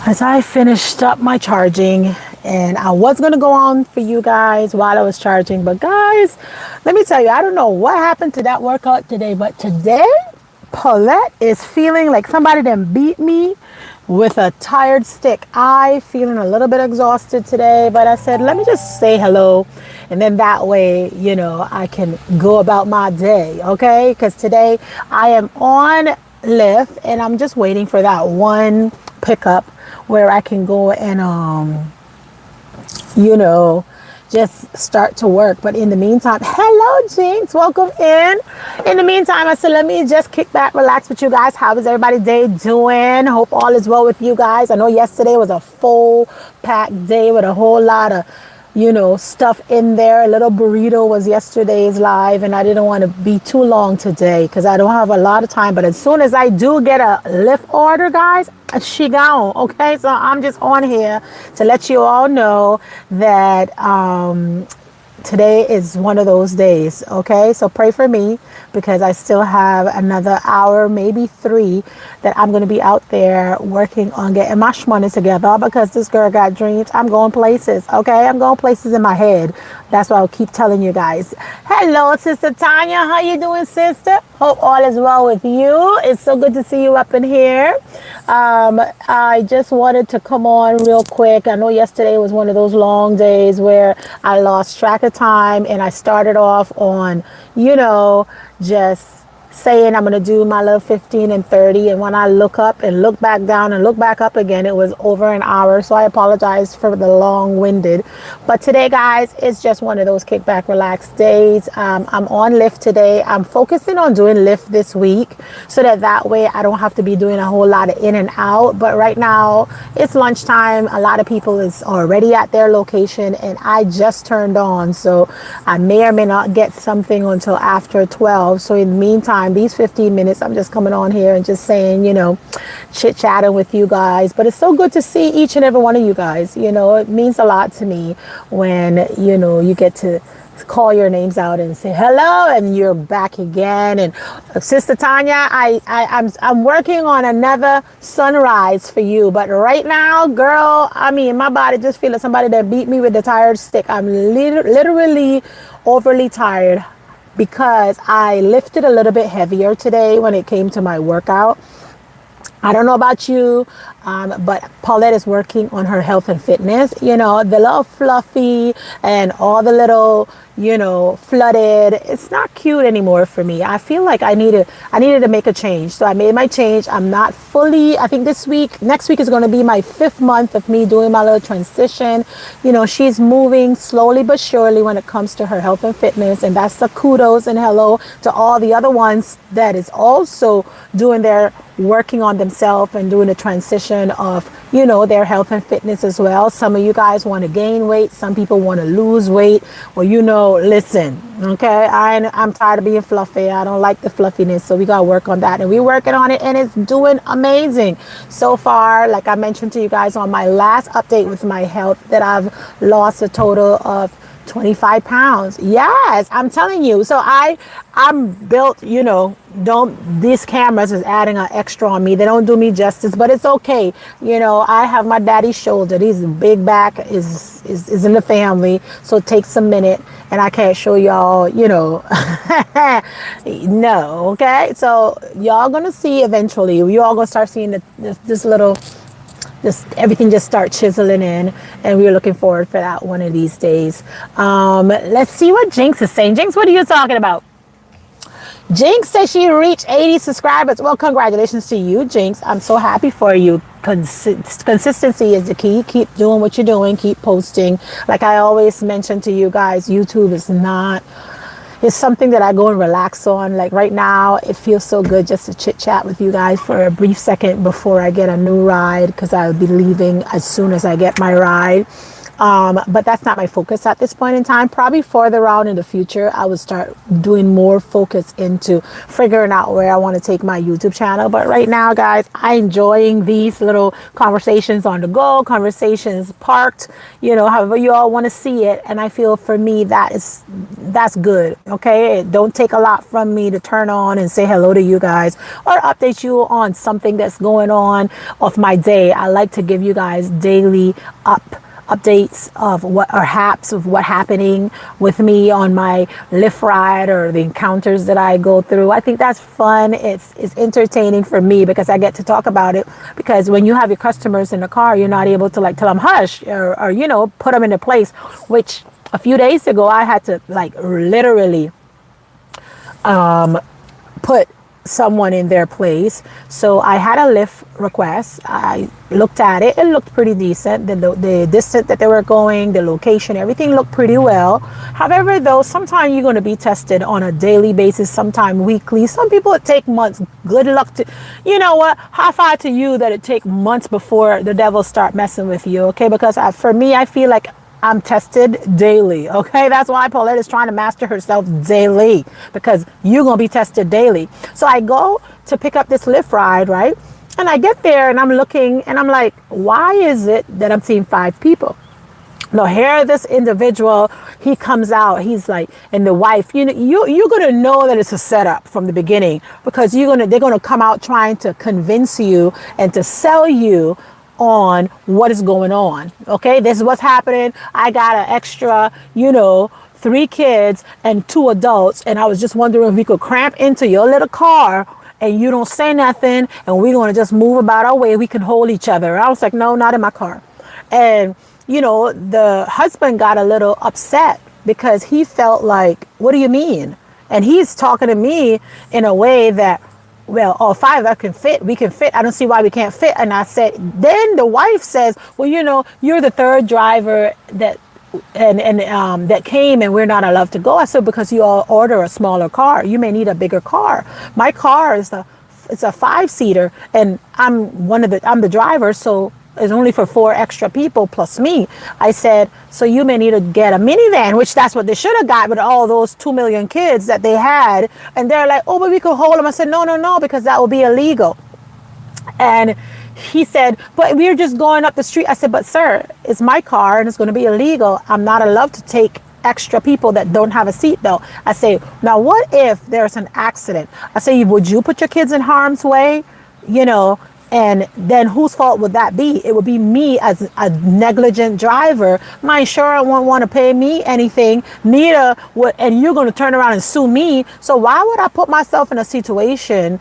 as I finished up my charging, and I was going to go on for you guys while I was charging, but guys, let me tell you, I don't know what happened to that workout today, but today Paulette is feeling like somebody done beat me with a tired stick. I feeling a little bit exhausted today, but I said let me just say hello, and then that way I can go about my day, okay? Because today I am on Lyft and I'm just waiting for that one pickup where I can go and you know, just start to work. But in the meantime, hello, Jinx, welcome in. In the meantime, I said, let me just kick back, relax with you guys. How is everybody's day doing? Hope all is well with you guys. I know yesterday was a full packed day with a whole lot of stuff in there. A little burrito was yesterday's live, and I didn't want to be too long today because I don't have a lot of time. But as soon as I do get a Lyft order, guys, she gone. Okay, so I'm just on here to let you all know that today is one of those days. Okay, so pray for me because I still have another hour, maybe 3, that I'm going to be out there working on getting my shmoney together because this girl got dreams. I'm going places. Okay, I'm going places in my head. That's why I'll keep telling you guys. Hello, Sister Tanya. How you doing, sister? Hope all is well with you. It's so good to see you up in here. I just wanted to come on real quick. I know yesterday was one of those long days where I lost track of time, and I started off on, just saying I'm going to do my little 15 and 30. And when I look up and look back down and look back up again, it was over an hour. So I apologize for the long-winded. But today, guys, it's just one of those kick back, relax days. I'm on Lyft today. I'm focusing on doing Lyft this week so that way I don't have to be doing a whole lot of in and out. But right now, it's lunchtime. A lot of people is already at their location, and I just turned on. So I may or may not get something until after 12. So in the meantime, these 15 minutes, I'm just coming on here and just saying, chit-chatting with you guys. But it's so good to see each and every one of you guys. It means a lot to me when, you get to call your names out and say hello, and you're back again. And Sister Tanya, I'm working on another sunrise for you. But right now, girl, my body just feels like somebody that beat me with the tired stick. I'm literally overly tired, because I lifted a little bit heavier today when it came to my workout. I don't know about you, but Paulette is working on her health and fitness. The little fluffy and all the little, flooded. It's not cute anymore for me. I feel like I needed to make a change. So I made my change. I'm not fully, I think next week is going to be my 5th month of me doing my little transition. She's moving slowly but surely when it comes to her health and fitness. And that's the kudos and hello to all the other ones that is also doing their working on themselves and doing a transition of, their health and fitness as well. Some of you guys want to gain weight. Some people want to lose weight. Well, listen, okay, I'm tired of being fluffy. I don't like the fluffiness. So we got to work on that, and we're working on it, and it's doing amazing so far. Like I mentioned to you guys on my last update with my health, that I've lost a total of 25 pounds. Yes, I'm telling you. So I'm built, these cameras is adding an extra on me. They don't do me justice, but it's okay. I have my daddy's shoulder. His big back is in the family. So it takes a minute, and I can't show y'all, no. Okay. So y'all going to see eventually, you all going to start seeing this little, everything just start chiseling in, and we're looking forward for that one of these days. Let's see what Jinx is saying. Jinx, what are you talking about? Jinx says she reached 80 subscribers. Well, congratulations to you, Jinx. I'm so happy for you. Consistency is the key. Keep doing what you're doing. Keep posting. Like I always mention to you guys, YouTube is not... It's something that I go and relax on. Like right now, it feels so good just to chit chat with you guys for a brief second before I get a new ride, because I'll be leaving as soon as I get my ride. But that's not my focus at this point in time. Probably further on in the future, I would start doing more focus into figuring out where I want to take my YouTube channel. But right now, guys, I'm enjoying these little conversations on the go, conversations parked, however you all want to see it. And I feel for me, that's good. Okay. It don't take a lot from me to turn on and say hello to you guys or update you on something that's going on of my day. I like to give you guys daily updates of what happening with me on my Lyft ride or the encounters that I go through. I think that's fun. It's entertaining for me because I get to talk about it, because when you have your customers in the car, you're not able to tell them hush or put them in a place, which a few days ago I had to literally put someone in their place. So I had a Lyft request. I looked at it. It looked pretty decent. The distance that they were going, the location, everything looked pretty well. However, though, sometimes you're going to be tested on a daily basis, sometime weekly. Some people it take months. Good luck to, high five to you that it take months before the devil start messing with you. Okay. Because for me, I feel like I'm tested daily. Okay. That's why Paulette is trying to master herself daily, because you're going to be tested daily. So I go to pick up this Lyft ride, right? And I get there and I'm looking and I'm like, why is it that I'm seeing 5 people? Now here, this individual, he comes out, he's like, and the wife, you're going to know that it's a setup from the beginning, because they're going to come out trying to convince you and to sell you on what is going on. Okay, this is what's happening. I got an extra, 3 kids and 2 adults, and I was just wondering if we could cramp into your little car and you don't say nothing and we're going to just move about our way. We can hold each other. I was like, no, not in my car. And the husband got a little upset because he felt like, what do you mean? And he's talking to me in a way that, well, all 5 of us can fit. We can fit. I don't see why we can't fit. And I said, then the wife says, well, you're the 3rd driver that that came and we're not allowed to go. I said, because you all order a smaller car. You may need a bigger car. My car it's a 5-seater, and I'm the driver. So it's only for 4 extra people plus me. I said, so you may need to get a minivan, which that's what they should have got with all those 2 million kids that they had. And they're like, oh, but we could hold them. I said, no, because that would be illegal. And he said, but we're just going up the street. I said, but sir, it's my car and it's going to be illegal. I'm not allowed to take extra people that don't have a seatbelt. I say, now what if there's an accident? I say, would you put your kids in harm's way? And then whose fault would that be? It would be me as a negligent driver. My insurer won't want to pay me anything, neither would, and you're going to turn around and sue me. So why would I put myself in a situation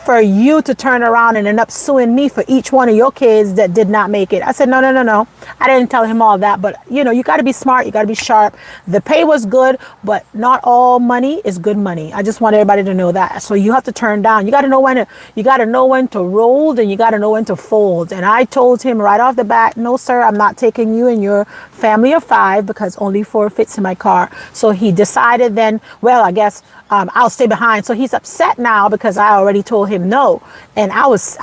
for you to turn around and end up suing me for each one of your kids that did not make it? I said, no. I didn't tell him all that, but you got to be smart. You got to be sharp. The pay was good, but not all money is good money. I just want everybody to know that. So you have to turn down. You got to know when to roll, and you got to know when to fold. And I told him right off the bat, no, sir, I'm not taking you and your family of 5 because only 4 fits in my car. So he decided then, well, I guess I'll stay behind. So he's upset now because I already told him no. And I was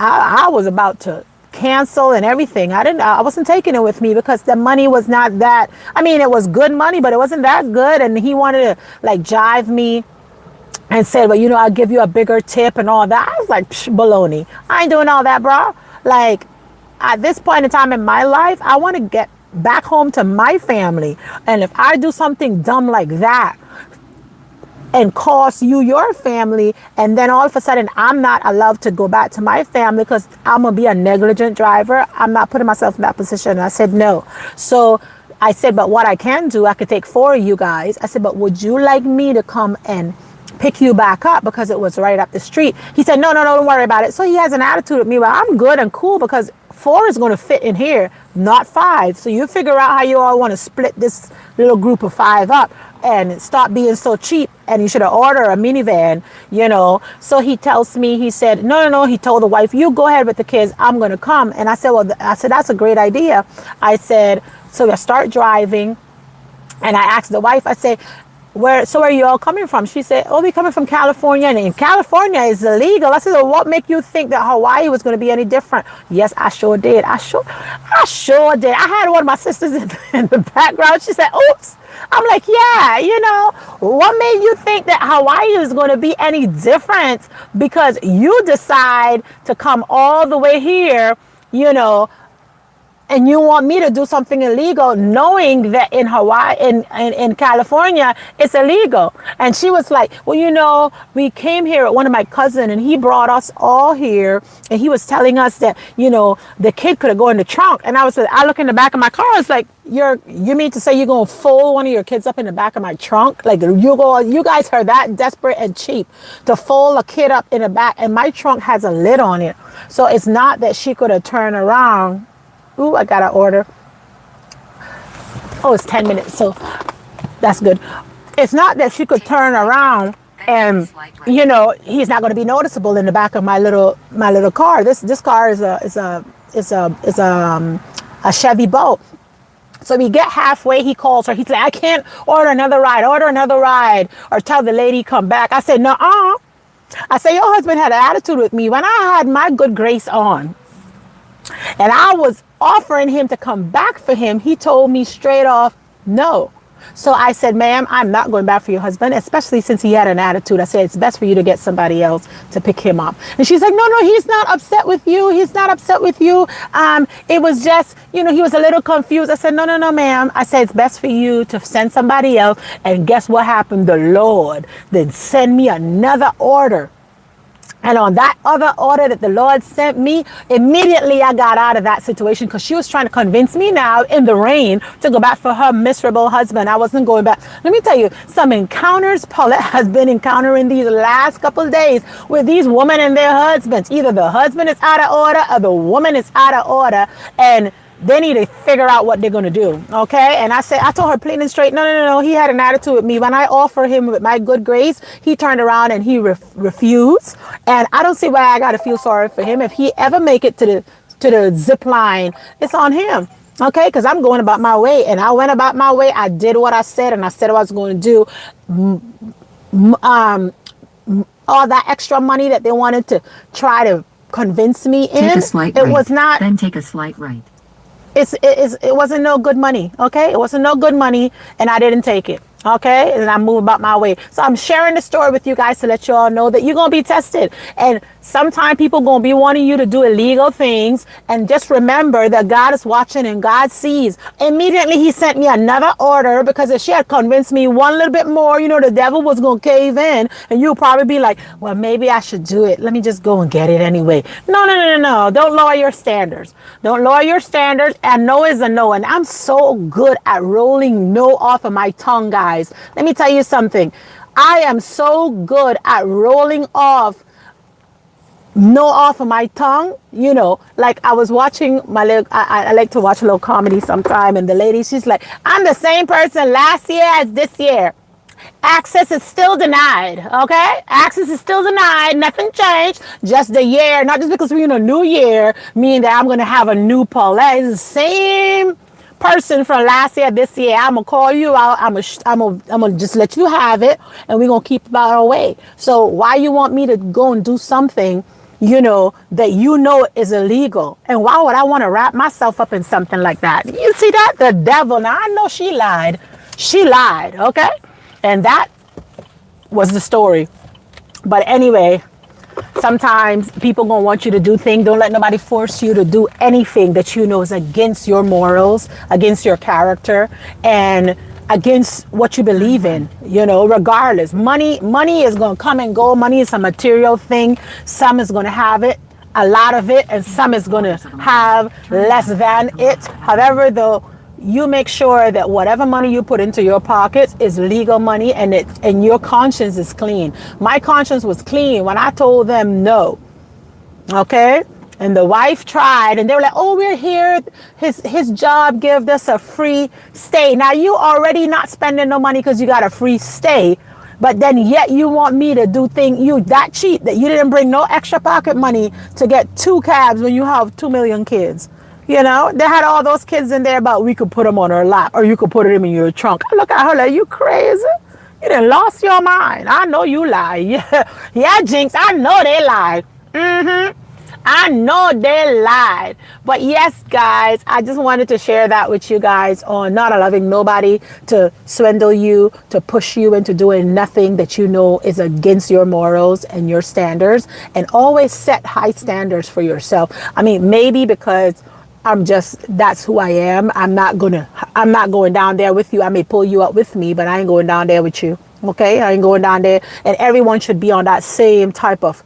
about to cancel and everything. I wasn't taking it with me because the money was not that, it was good money, but it wasn't that good. And he wanted to jive me and said, well, I'll give you a bigger tip and all that. I was like, baloney. I ain't doing all that, bro. At this point in time in my life, I want to get back home to my family. And if I do something dumb like that and cost you your family, and then all of a sudden I'm not allowed to go back to my family because I'm gonna be a negligent driver, I'm not putting myself in that position. And I said no. So I said, but what I can do, I could take 4 of you guys. I said, but would you like me to come and pick you back up, because it was right up the street? He said, no, don't worry about it. So he has an attitude with me, but I'm good and cool because 4 is going to fit in here, not 5. So you figure out how you all want to split this little group of 5 up and stop being so cheap. And you should have ordered a minivan, So he tells me, he said, no. He told the wife, you go ahead with the kids. I'm going to come. And I said, that's a great idea. I said, so I start driving. And I asked the wife, I said, where you all coming from? She said, oh, we coming from California, and in California is illegal. I said, well, what make you think that Hawaii was going to be any different? Yes, I sure did. I sure did. I had one of my sisters in the background. She said, oops. I'm like, yeah, what made you think that Hawaii is going to be any different because you decide to come all the way here, and you want me to do something illegal, knowing that in Hawaii, in California, it's illegal. And she was like, well, we came here with one of my cousins, and he brought us all here, and he was telling us that, the kid could have gone in the trunk. And I look in the back of my car, I was like, you mean to say you're going to fold one of your kids up in the back of my trunk? Like, you guys are that desperate and cheap to fold a kid up in the back, and my trunk has a lid on it. So it's not that she could have turned around. Ooh, I got an order. Oh, it's 10 minutes, so that's good. It's not that she could turn around and, he's not going to be noticeable in the back of my little car. This car is a Chevy Bolt. So we get halfway, he calls her. He said, I can't order another ride, or tell the lady come back. I said, nuh-uh. I said, your husband had an attitude with me when I had my good grace on. And I was offering him to come back for him. He told me straight off, no. So I said, ma'am, I'm not going back for your husband, especially since he had an attitude. I said, it's best for you to get somebody else to pick him up. And she's like, no, he's not upset with you. He's not upset with you. It was just, he was a little confused. I said, no, ma'am. I said, it's best for you to send somebody else. And guess what happened? The Lord then sent me another order. And on that other order that the Lord sent me, immediately I got out of that situation because she was trying to convince me now in the rain to go back for her miserable husband. I wasn't going back. Let me tell you, some encounters Paulette has been encountering these last couple of days with these women and their husbands. Either the husband is out of order or the woman is out of order, and they need to figure out what they're going to do. Okay. And I told her plain and straight, no. He had an attitude with me. When I offered him with my good grace, he turned around and he refused. And I don't see why I got to feel sorry for him. If he ever make it to the zip line, it's on him. Okay. Cause I'm going about my way, and I went about my way. I did what I said, and I said what I was going to do. All that extra money that they wanted to try to convince me in, take a slight it right, was not, then take a slight right. It wasn't no good money, okay? It wasn't no good money, and I didn't take it, okay? And I moved about my way. So I'm sharing the story with you guys to let you all know that you're going to be tested. And sometimes people going to be wanting you to do illegal things. And just remember that God is watching and God sees. Immediately, he sent me another order, because if she had convinced me one little bit more, the devil was going to cave in. And you'll probably be like, well, maybe I should do it. Let me just go and get it anyway. No. Don't lower your standards. Don't lower your standards. And no is a no. And I'm so good at rolling no off of my tongue, guys. Let me tell you something. I am so good at rolling off no off of my tongue. Like I was watching I like to watch a little comedy sometime, and the lady, she's like, I'm the same person last year as this year. Access is still denied, okay? Access is still denied. Nothing changed. Just the year. Not just because we're in a new year, meaning that I'm going to have a new Paulette. It's the same person from last year, this year. I'm going to call you out. I'm going to just let you have it, and we're going to keep it our way. So why you want me to go and do something, that is illegal? And why would I want to wrap myself up in something like that? You see that? The devil. Now, I know she lied. She lied, okay? And that was the story. But anyway, sometimes people gonna want you to do things. Don't let nobody force you to do anything that is against your morals, against your character, and against what you believe in, regardless. Money is gonna come and go. Money is a material thing. Some is gonna have it, a lot of it, and some is gonna have less than it. However, though, you make sure that whatever money you put into your pockets is legal money, and your conscience is clean. My conscience was clean when I told them no. Okay? And the wife tried, and they were like, oh, we're here. His job gave us a free stay. Now you already not spending no money because you got a free stay. But then yet you want me to do things, you that cheap that you didn't bring no extra pocket money to get 2 cabs when you have 2 million kids. They had all those kids in there, but we could put them on our lap, or you could put them in your trunk. I look at her like, you crazy? You done lost your mind. I know you lie. Yeah, Jinx, I know they lied. I know they lied. But yes, guys, I just wanted to share that with you guys on not allowing nobody to swindle you, to push you into doing nothing that you know is against your morals and your standards, and always set high standards for yourself. I mean, maybe because that's who I am. I'm not going down there with you. I may pull you up with me, but I ain't going down there with you. Okay? I ain't going down there. And everyone should be on that same type of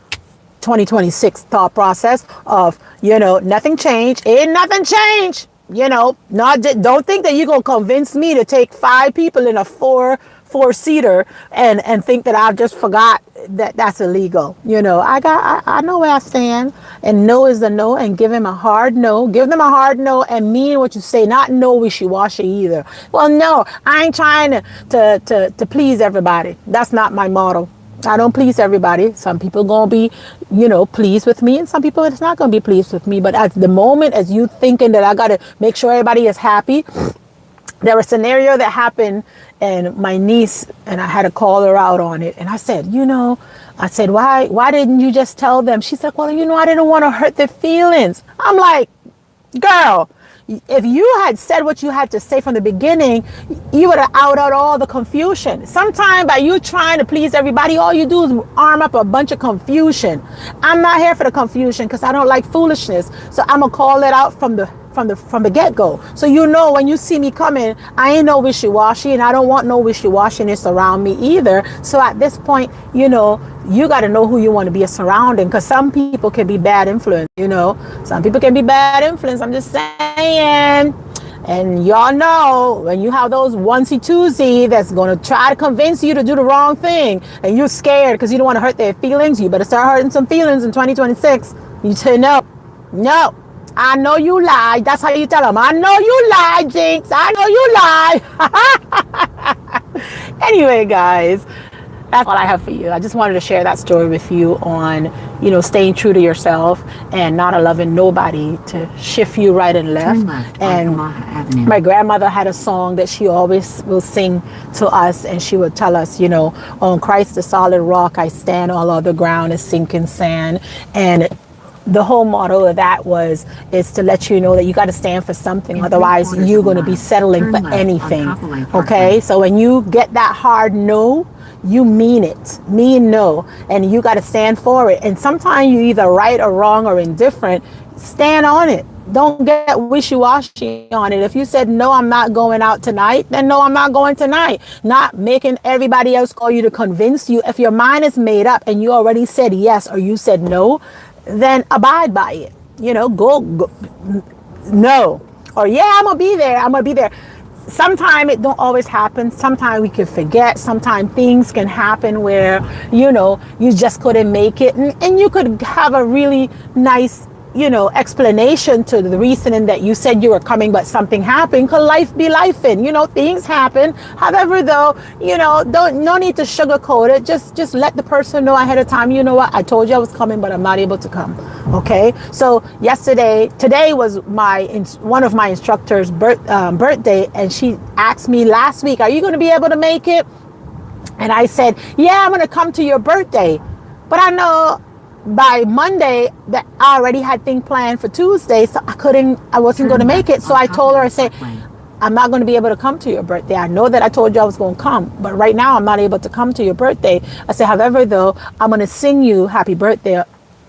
2026 thought process of, nothing changed. Ain't nothing changed. Don't think that you're going to convince me to take 5 people in a four-seater and think that I just forgot that that's illegal. I know where I stand, and no is the no, and give him a hard no. Give them a hard no and mean what you say, not no wishy-washy either. Well, no, I ain't trying to please everybody. That's not my motto. I don't please everybody. Some people gonna be, pleased with me, and some people it's not gonna be pleased with me. But at the moment, as you thinking that I gotta make sure everybody is happy, there was a scenario that happened, and my niece, and I had to call her out on it. And I said, why didn't you just tell them? She said, well, I didn't want to hurt their feelings. I'm like, girl, if you had said what you had to say from the beginning, you would have outed all the confusion. Sometimes by you trying to please everybody, all you do is arm up a bunch of confusion. I'm not here for the confusion because I don't like foolishness. So I'm gonna call it out from the get-go. So when you see me coming, I ain't no wishy-washy, and I don't want no wishy-washiness around me either. So at this point, you got to know who you want to be surrounding, because some people can be bad influence. Some people can be bad influence. I'm just saying. And y'all know, when you have those onesie-twosie that's going to try to convince you to do the wrong thing, and you're scared because you don't want to hurt their feelings, you better start hurting some feelings in 2026. You say no. I know you lied. That's how you tell them. I know you lied, Jinx. I know you lied. Anyway, guys, that's all I have for you. I just wanted to share that story with you on, staying true to yourself and not allowing nobody to shift you right and left. And my grandmother had a song that she always will sing to us, and she would tell us, on Christ the solid rock I stand, all other ground is sinking sand. And the whole motto of that is to let you know that you got to stand for something. Otherwise, you're going to be settling for anything. Okay? So when you get that hard no, you mean it. Mean no. And you got to stand for it. And sometimes you're either right or wrong or indifferent. Stand on it. Don't get wishy-washy on it. If you said, no, I'm not going out tonight, then no, I'm not going tonight. Not making everybody else call you to convince you. If your mind is made up and you already said yes or you said no, then abide by it. Go no. Or yeah, I'm gonna be there. Sometimes it don't always happen. Sometimes we can forget. Sometimes things can happen where you just couldn't make it, and you could have a really nice explanation to the reasoning that you said you were coming, but something happened, because life be lifing. Things happen. However, though, no need to sugarcoat it. Just let the person know ahead of time, what, I told you I was coming, but I'm not able to come. Okay. So today was one of my instructor's birthday, and she asked me last week, are you going to be able to make it? And I said, yeah, I'm going to come to your birthday. But I know by Monday that I already had things planned for Tuesday, so I wasn't going to make it. So I told her, I said, I'm not going to be able to come to your birthday. I know that I told you I was going to come, but right now I'm not able to come to your birthday. I said, however, though, I'm going to sing you happy birthday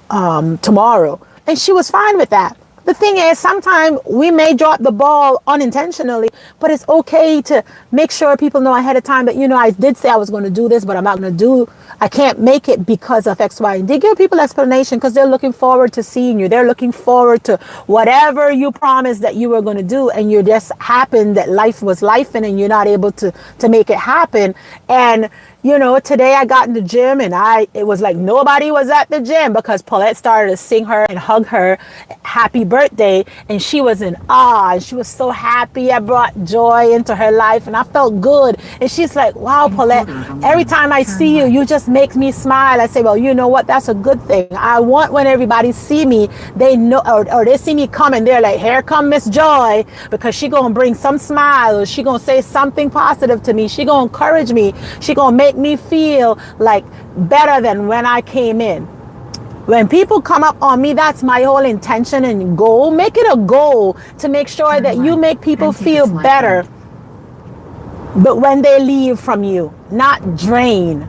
tomorrow. And she was fine with that. The thing is, sometimes we may drop the ball unintentionally, but it's okay to make sure people know ahead of time that, I did say I was going to do this, but I can't make it because of X, Y, and D. Give people explanation, because they're looking forward to seeing you. They're looking forward to whatever you promised that you were going to do, and you just happened that life was life, and you're not able to make it happen. And You know, today I got in the gym and it was like nobody was at the gym because Paulette started to sing her and hug her happy birthday, and she was in awe and she was so happy. I brought joy into her life and I felt good. And she's like, wow, Paulette, every time I see you, you just make me smile. I say, well, you know what? That's a good thing. I want when everybody see me, they know, or they see me come and they're like, here come Miss Joy, because she gonna bring some smile, or she gonna say something positive to me. She gonna encourage me. She gonna make me feel like better than when I came in. When people come up on me, that's my whole intention and goal. Make it a goal to make sure that you make people feel better, but when they leave from you, not drain.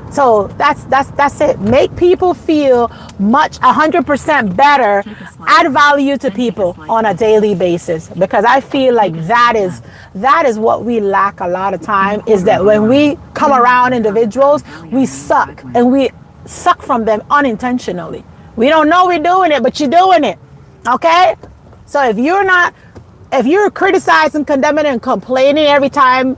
So that's it. Make people feel 100% better, add value to people on a daily basis, because I feel like that is what we lack a lot of time, is that when we come around individuals, we suck, and we suck from them unintentionally. We don't know we're doing it, but you're doing it. Okay? So if you're criticizing, condemning, and complaining every time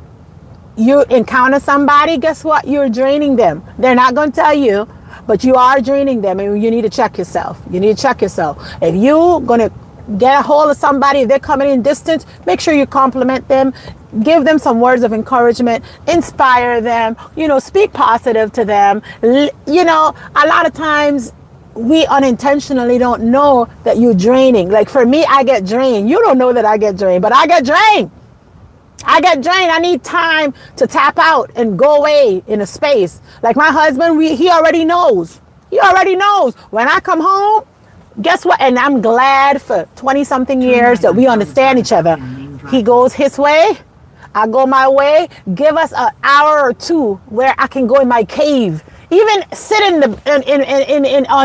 you encounter somebody, guess what? You're draining them. They're not going to tell you, but you are draining them, and you need to check yourself. You need to check yourself. If you're going to get a hold of somebody, if they're coming in distance, make sure you compliment them, give them some words of encouragement, inspire them, speak positive to them. A lot of times we unintentionally don't know that you're draining. Like for me, I get drained. You don't know that I get drained, but I get drained. I need time to tap out and go away in a space. Like my husband, he already knows. When I come home, guess what? And I'm glad for 20 something years that we understand each other. He goes his way, I go my way. Give us an hour or two where I can go in my cave. Even sit on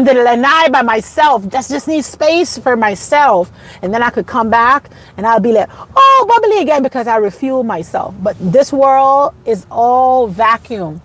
the lanai by myself. Just need space for myself. And then I could come back and I'll be like, oh, bubbly again, because I refuel myself. But this world is all vacuum.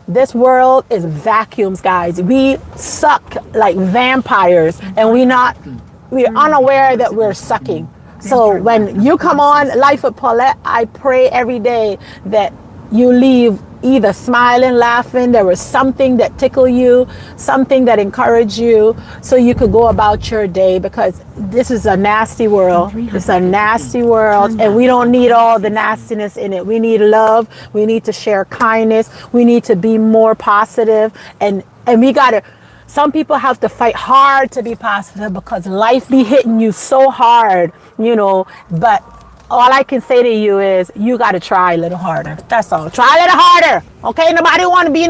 This world is vacuums, guys. We suck like vampires, and we're unaware that we're sucking. So when you come on Life with Paulette, I pray every day that you leave either smiling, laughing. There was something that tickled you, something that encouraged you, so you could go about your day, because this is a nasty world. It's a nasty world, and we don't need all the nastiness in it. We need love. We need to share kindness. We need to be more positive, and we gotta. Some people have to fight hard to be positive because life be hitting you so hard, but all I can say to you is you got to try a little harder. That's all. Try a little harder. Okay? Nobody want to be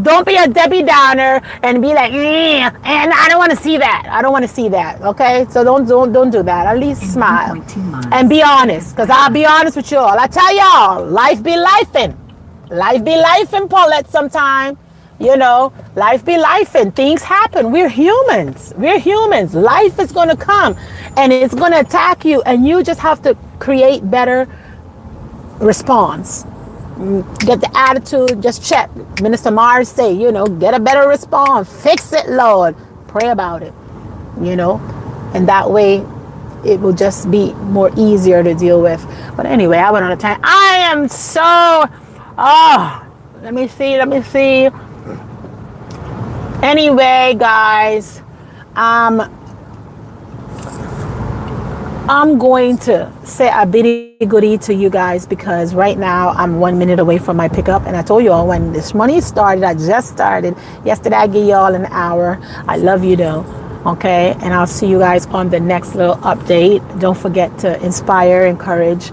don't be a Debbie Downer and be like, and I don't want to see that. I don't want to see that. Okay? So don't do that. At least smile and be honest, because I'll be honest with you all. I tell y'all, life be lifing. Life be lifing, Paulette, sometime. Life be life, and things happen. We're humans. Life is going to come and it's going to attack you, and you just have to create better response. Get the attitude, just check. Minister Mars say, get a better response. Fix it, Lord. Pray about it, and that way it will just be more easier to deal with. But anyway, I went on a time. I am so, let me see. Anyway, guys, I'm going to say a bitty goodie to you guys, because right now I'm 1 minute away from my pickup, and I told you all when this money started, I just started. Yesterday I gave you all an hour. I love you though. Okay, and I'll see you guys on the next little update. Don't forget to inspire, encourage,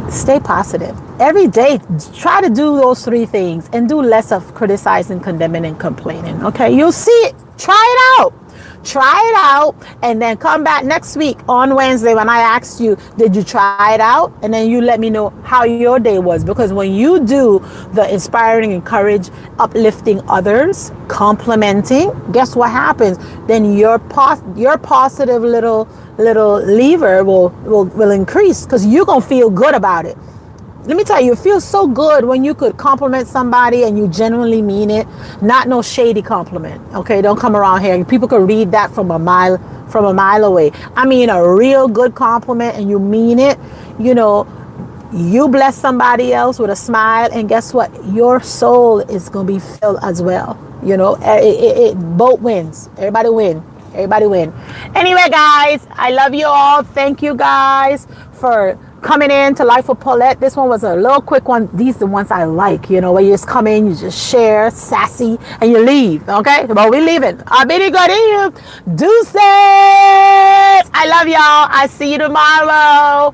stay positive. Every day, try to do those 3 things and do less of criticizing, condemning, and complaining. Okay, you'll see it. Try it out, and then come back next week on Wednesday when I asked you, did you try it out? And then you let me know how your day was, because when you do the inspiring, encourage, uplifting others, complimenting, guess what happens? Then your positive little lever will increase, because you're gonna feel good about it. Let me tell you, it feels so good when you could compliment somebody and you genuinely mean it. Not no shady compliment. Okay, don't come around here. People could read that from a mile away. I mean, a real good compliment and you mean it. You bless somebody else with a smile, and guess what? Your soul is going to be filled as well. You know, both wins. Everybody win. Everybody win. Anyway, guys, I love you all. Thank you guys for coming in to Life with Paulette. This one was a little quick one. These are the ones I like, you know, where you just come in, you just share, sassy, and you leave, okay? But we leaving. I bid good in you. Deuces. I love y'all. I see you tomorrow.